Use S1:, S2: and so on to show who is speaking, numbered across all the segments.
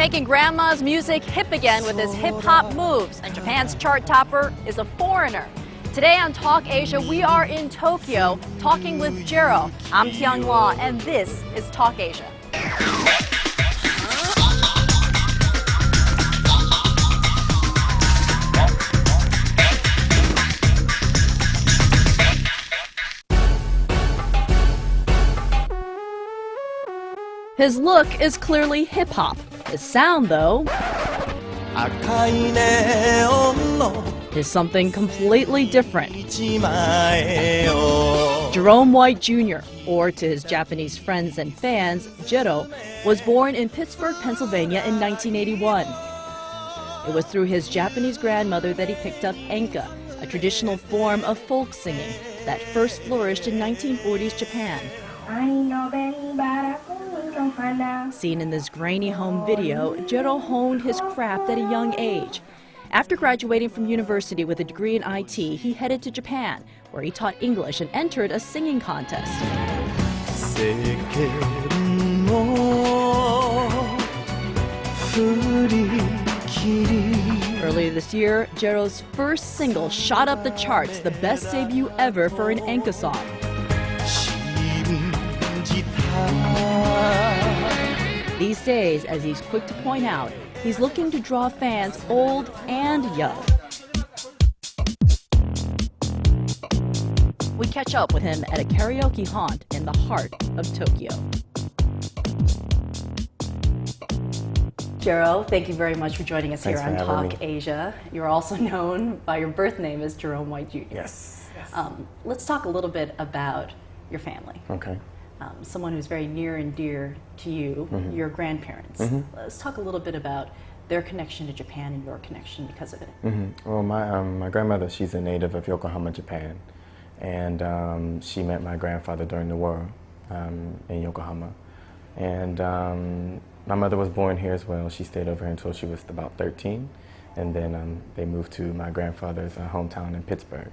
S1: making grandma's music hip again with his hip-hop moves, and Japan's chart topper is a foreigner. Today on Talk Asia, we are in Tokyo talking with Jero. I'm Tianghua, and this is Talk Asia. His look is clearly hip-hop. His sound, though, is something completely different. Jerome White Jr., or to his Japanese friends and fans, Jero, was born in Pittsburgh, Pennsylvania in 1981. It was through his Japanese grandmother that he picked up Enka, a traditional form of folk singing that first flourished in 1940s Japan. Seen in this grainy home video, Jero honed his craft at a young age. After graduating from university with a degree in IT, he headed to Japan, where he taught English and entered a singing contest. Earlier this year, Jero's first single shot up the charts, the best debut ever for an Enka song. These days, as he's quick to point out, he's looking to draw fans old and young. We catch up with him at a karaoke haunt in the heart of Tokyo. Jero, thank you very much for joining us here on Talk Asia. You're also known by your birth name as Jerome White Jr.
S2: Yes.
S1: Let's talk a little bit about your family.
S2: Okay.
S1: Someone who's very near and dear to you, your grandparents. Let's talk a little bit about their connection to Japan and your connection because of it.
S2: Well, my grandmother, she's a native of Yokohama, Japan, and she met my grandfather during the war in Yokohama. And my mother was born here as well. She stayed over here until she was about 13, and then they moved to my grandfather's hometown in Pittsburgh.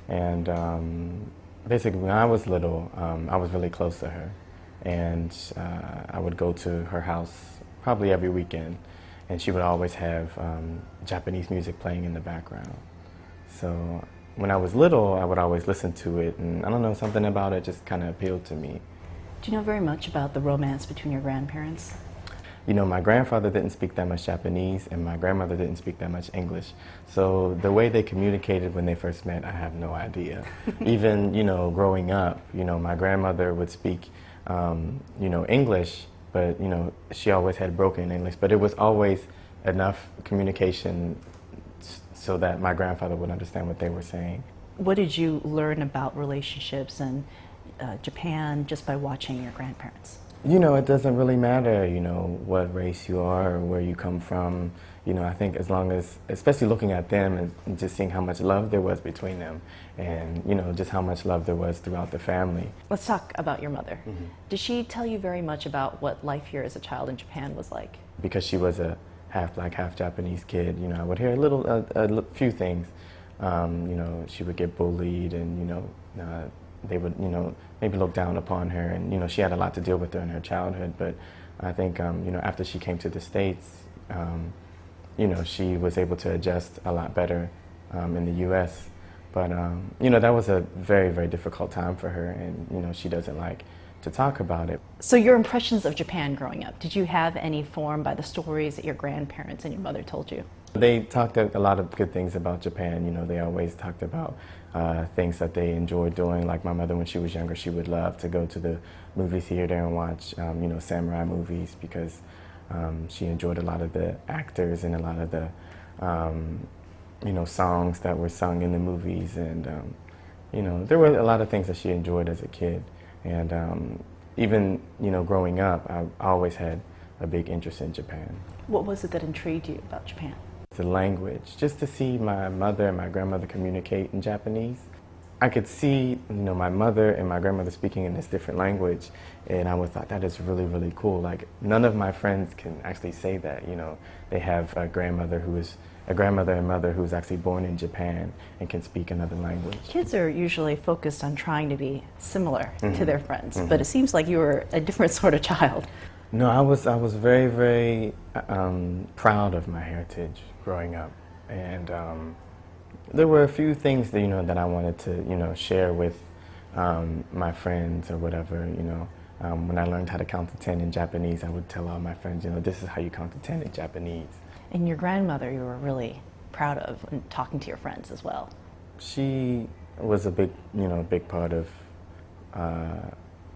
S2: And basically, when I was little, I was really close to her, and I would go to her house probably every weekend, and she would always have Japanese music playing in the background. So when I was little, I would always listen to it, and I don't know, something about it just kind of appealed to me.
S1: Do you know very much about the romance between your grandparents?
S2: You know, my grandfather didn't speak that much Japanese, and my grandmother didn't speak that much English. So the way they communicated when they first met, I have no idea. Even, you know, growing up, you know, my grandmother would speak, you know, English, but, you know, she always had broken English. But it was always enough communication so that my grandfather would understand what they were saying.
S1: What did you learn about relationships and Japan just by watching your grandparents?
S2: You know, it doesn't really matter, you know, what race you are or where you come from. You know, I think as long as, especially looking at them and just seeing how much love there was between them and, you know, just how much love there was throughout the family.
S1: Let's talk about your mother. Did she tell you very much about what life here as a child in Japan was like? Because
S2: she was a half black, half Japanese kid, you know, I would hear a few things. You know, she would get bullied and, you know, they would, you know, maybe look down upon her, and, you know, she had a lot to deal with during her childhood, but I think, you know, after she came to the States, you know, she was able to adjust a lot better in the U.S., but, you know, that was a very, very difficult time for her, and, you know, she doesn't like to talk about it. So your impressions of Japan growing up, did you have any formed by the stories that your grandparents and your mother told you? They talked a lot of good things about Japan. You know, they always talked about things that they enjoyed doing. Like my mother, when she was younger, she would love to go to the movie theater and watch, you know, samurai movies because she enjoyed a lot of the actors and a lot of the, you know, songs that were sung in the movies. And, you know, there were a lot of things that she enjoyed as a kid. And even, you know, growing up, I always had a big interest in Japan. What was it that intrigued you about Japan? The language, just to see my mother and my grandmother communicate in Japanese. I could see, you know, my mother and my grandmother speaking in this different language, and I would thought that is really, really cool. Like, none of my friends can actually say that, you know. They have a grandmother and mother who's actually born in Japan and can speak another language. Kids are usually focused on trying to be similar to their friends, but it seems like you were a different sort of child. No, I was very proud of my heritage growing up, and there were a few things that that I wanted to share with my friends or whatever. When I learned how to count to 10 in Japanese, I would tell all my friends, this is how you count to 10 in Japanese.
S1: And your grandmother, you were really proud of, and talking to your friends as well.
S2: She was a big part of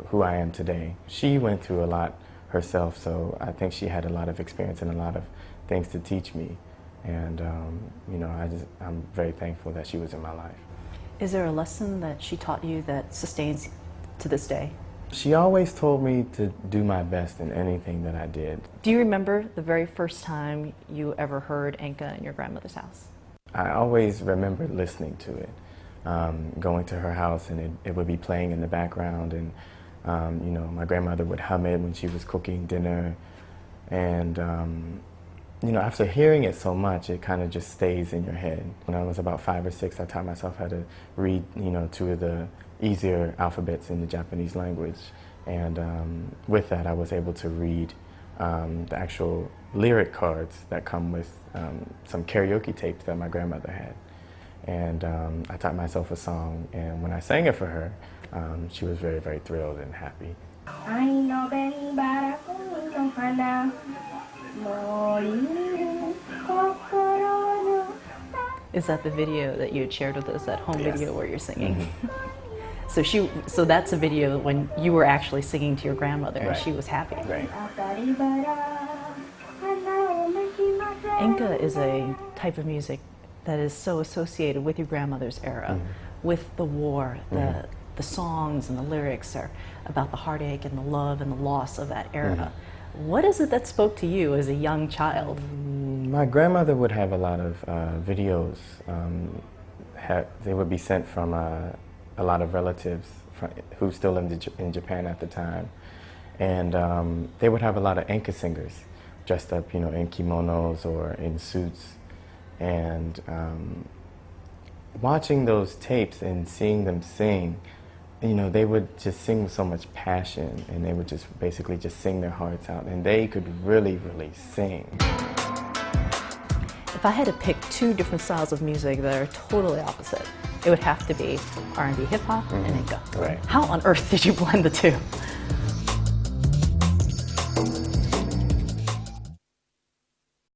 S2: who I am today. She went through a lot herself, so I think she had a lot of experience and a lot of things to teach me. And I'm very thankful that she was in my life.
S1: Is there a lesson that she taught you that sustains to this day?
S2: She always told me to do my best in anything that I did.
S1: Do you remember the very first time you ever heard Enka in your grandmother's house?
S2: I always remember listening to it, going to her house, and it would be playing in the background, and my grandmother would hum it when she was cooking dinner, and after hearing it so much, it kind of just stays in your head. When I was about 5 or 6, I taught myself how to read, 2 of the easier alphabets in the Japanese language, and with that, I was able to read the actual lyric cards that come with some karaoke tapes that my grandmother had. And I taught myself a song, and when I sang it for her, she was very, very thrilled and happy.
S1: Is that the video that you had shared with us, that home
S2: Yes.
S1: video where you're singing?
S2: Mm-hmm.
S1: So that's a video when you were actually singing to your grandmother, and
S2: Right.
S1: she was happy.
S2: Right.
S1: Enka is a type of music that is so associated with your grandmother's era, with the war. The songs and the lyrics are about the heartache and the love and the loss of that era. What is it that spoke to you as a young child?
S2: My grandmother would have a lot of videos. They would be sent from a lot of relatives who still lived in Japan at the time. And they would have a lot of Enka singers dressed up, in kimonos or in suits. And watching those tapes and seeing them sing, they would just sing with so much passion, and they would just basically just sing their hearts out, and they could really, really sing.
S1: If I had to pick 2 different styles of music that are totally opposite, it would have to be R&B hip-hop and Enka.
S2: Right.
S1: How on earth did you blend the 2?